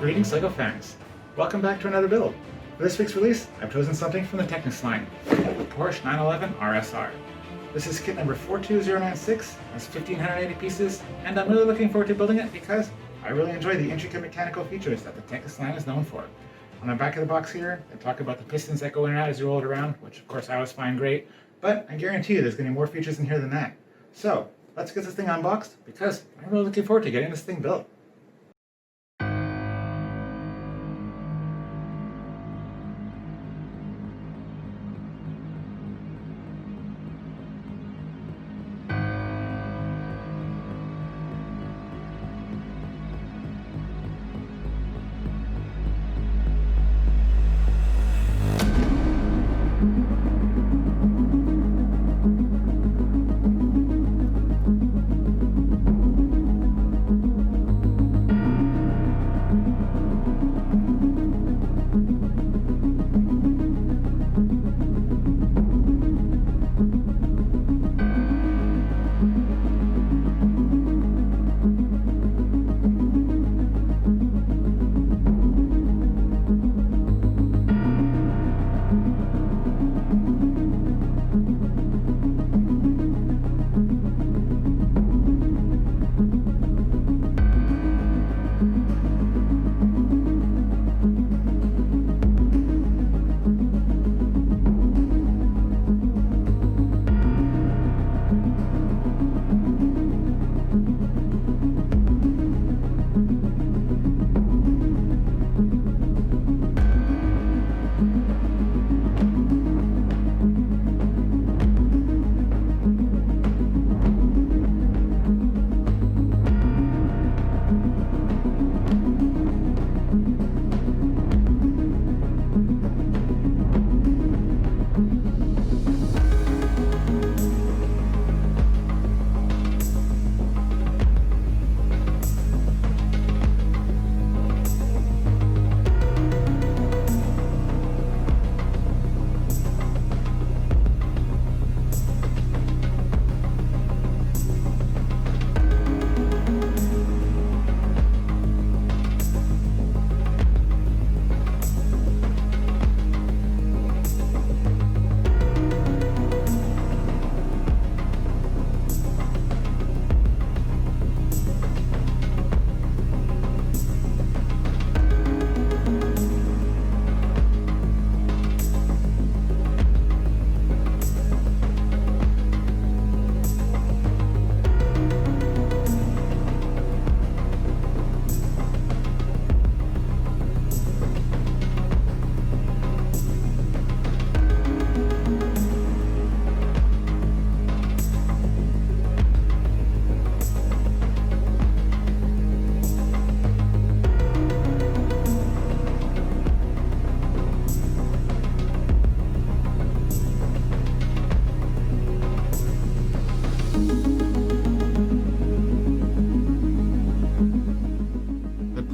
Greetings LEGO fans! Welcome back to another build. For this week's release, I've chosen something from the Technics line, the Porsche 911 RSR. This is kit number 42096, has 1580 pieces, and I'm really looking forward to building it because I really enjoy the intricate mechanical features that the Technics line is known for. On the back of the box here, they talk about the pistons that go in and out as you roll it around, which of course I always find great, but I guarantee you there's going to be more features in here than that. So, let's get this thing unboxed because I'm really looking forward to getting this thing built.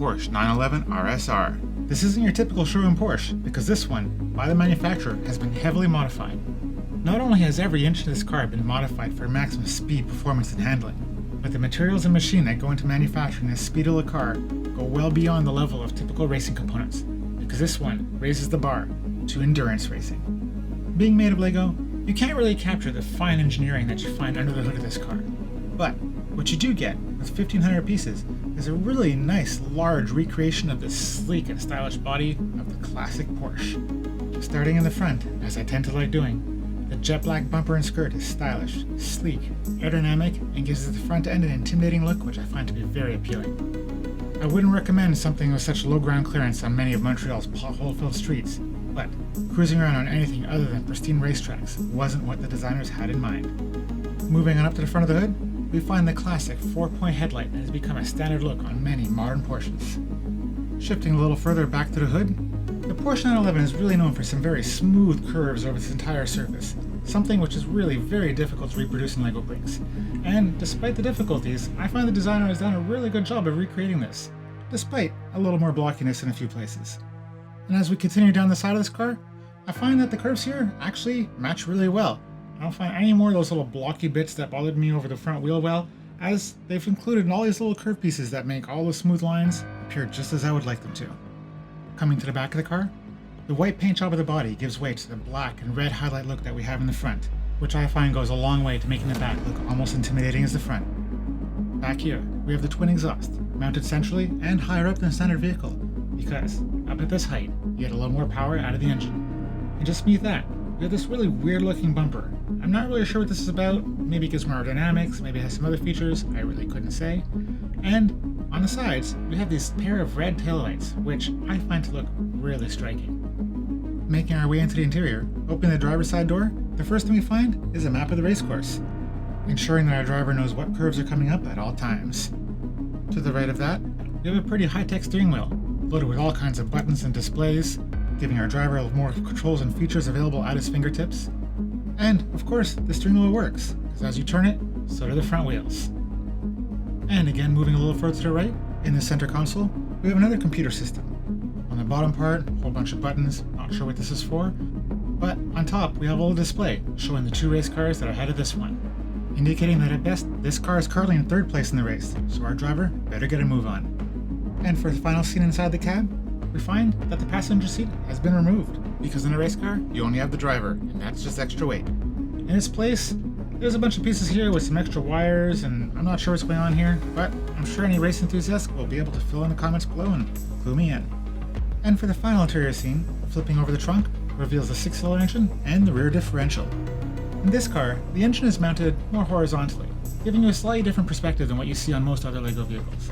Porsche 911 RSR. This isn't your typical showroom Porsche because this one, by the manufacturer, has been heavily modified. Not only has every inch of this car been modified for maximum speed, performance, and handling, but the materials and machine that go into manufacturing the speed of the car go well beyond the level of typical racing components because this one raises the bar to endurance racing. Being made of Lego, you can't really capture the fine engineering that you find under the hood of this car, but what you do get with 1500 pieces is a really nice large recreation of the sleek and stylish body of the classic Porsche. Starting in the front, as I tend to like doing, the jet black bumper and skirt is stylish, sleek, aerodynamic, and gives the front end an intimidating look which I find to be very appealing. I wouldn't recommend something with such low ground clearance on many of Montreal's pothole-filled streets, but cruising around on anything other than pristine racetracks wasn't what the designers had in mind. Moving on up to the front of the hood, we find the classic 4-point headlight that has become a standard look on many modern Porsches. Shifting a little further back to the hood, the Porsche 911 is really known for some very smooth curves over its entire surface, something which is really very difficult to reproduce in LEGO bricks. And despite the difficulties, I find the designer has done a really good job of recreating this, despite a little more blockiness in a few places. And as we continue down the side of this car, I find that the curves here actually match really well. I don't find any more of those little blocky bits that bothered me over the front wheel well. as they've included all these little curved pieces that make all the smooth lines appear just as I would like them to. Coming to the back of the car, the white paint job of the body gives way to the black and red highlight look that we have in the front, which I find goes a long way to making the back look almost intimidating as the front. Back here, we have the twin exhaust, mounted centrally and higher up than a standard vehicle, because up at this height, you get a little more power out of the engine. And just beneath that, we have this really weird looking bumper. I'm not really sure what this is about. Maybe it gives more aerodynamics, maybe it has some other features, I really couldn't say. And on the sides, we have this pair of red taillights, which I find to look really striking. Making our way into the interior, opening the driver's side door, the first thing we find is a map of the race course, ensuring that our driver knows what curves are coming up at all times. To the right of that, we have a pretty high-tech steering wheel, loaded with all kinds of buttons and displays, giving our driver more controls and features available at his fingertips. And, of course, the steering wheel works, because as you turn it, so do the front wheels. And again, moving a little further to the right, in the center console, we have another computer system. On the bottom part, a whole bunch of buttons, not sure what this is for, but on top we have a little display showing the two race cars that are ahead of this one, indicating that at best this car is currently in third place in the race, so our driver better get a move on. And for the final scene inside the cab, we find that the passenger seat has been removed, because in a race car, you only have the driver, and that's just extra weight. In its place, there's a bunch of pieces here with some extra wires, and I'm not sure what's going on here, but I'm sure any race enthusiast will be able to fill in the comments below and clue me in. And for the final interior scene, flipping over the trunk reveals the 6-cylinder engine and the rear differential. In this car, the engine is mounted more horizontally, giving you a slightly different perspective than what you see on most other LEGO vehicles.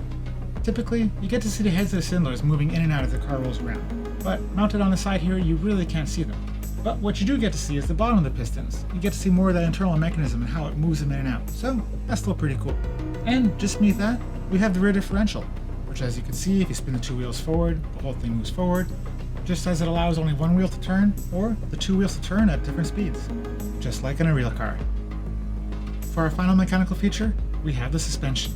Typically, you get to see the heads of the cylinders moving in and out as the car rolls around, but mounted on the side here, you really can't see them. But what you do get to see is the bottom of the pistons. You get to see more of that internal mechanism and how it moves them in and out, so that's still pretty cool. And just beneath that, we have the rear differential, which as you can see, if you spin the two wheels forward, the whole thing moves forward, just as it allows only one wheel to turn, or the two wheels to turn at different speeds, just like in a real car. For our final mechanical feature, we have the suspension.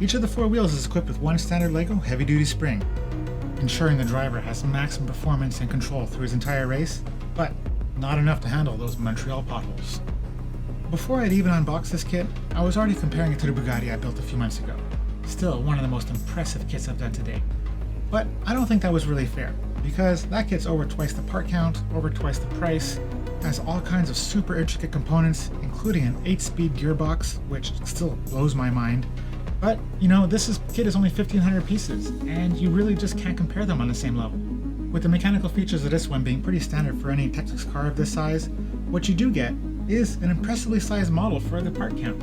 Each of the four wheels is equipped with one standard LEGO heavy-duty spring, ensuring the driver has maximum performance and control through his entire race, but not enough to handle those Montreal potholes. Before I'd even unboxed this kit, I was already comparing it to the Bugatti I built a few months ago. Still one of the most impressive kits I've done to date. But I don't think that was really fair, because that kit's over twice the part count, over twice the price, has all kinds of super intricate components, including an 8-speed gearbox, which still blows my mind. But, this kit is only 1,500 pieces, and you really just can't compare them on the same level. With the mechanical features of this one being pretty standard for any Technics car of this size, what you do get is an impressively sized model for the part count.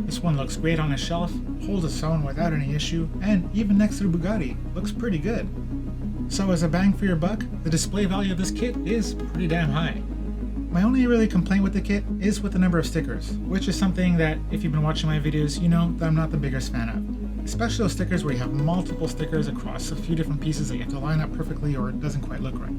This one looks great on a shelf, holds its own without any issue, and even next to the Bugatti, looks pretty good. So as a bang for your buck, the display value of this kit is pretty damn high. My only really complaint with the kit is with the number of stickers, which is something that if you've been watching my videos, you know that I'm not the biggest fan of. Especially those stickers where you have multiple stickers across a few different pieces that you have to line up perfectly or it doesn't quite look right.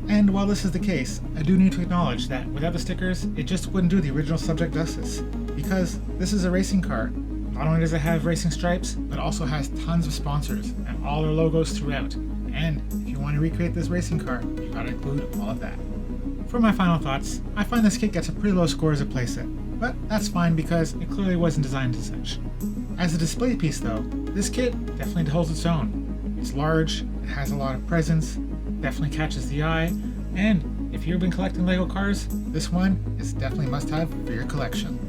And while this is the case, I do need to acknowledge that without the stickers, it just wouldn't do the original subject justice. Because this is a racing car. Not only does it have racing stripes, but also has tons of sponsors and all their logos throughout. And if you want to recreate this racing car, you gotta include all of that. For my final thoughts, I find this kit gets a pretty low score as a playset, but that's fine because it clearly wasn't designed as such. As a display piece though, this kit definitely holds its own. It's large, it has a lot of presence, definitely catches the eye, and if you've been collecting LEGO cars, this one is definitely a must-have for your collection.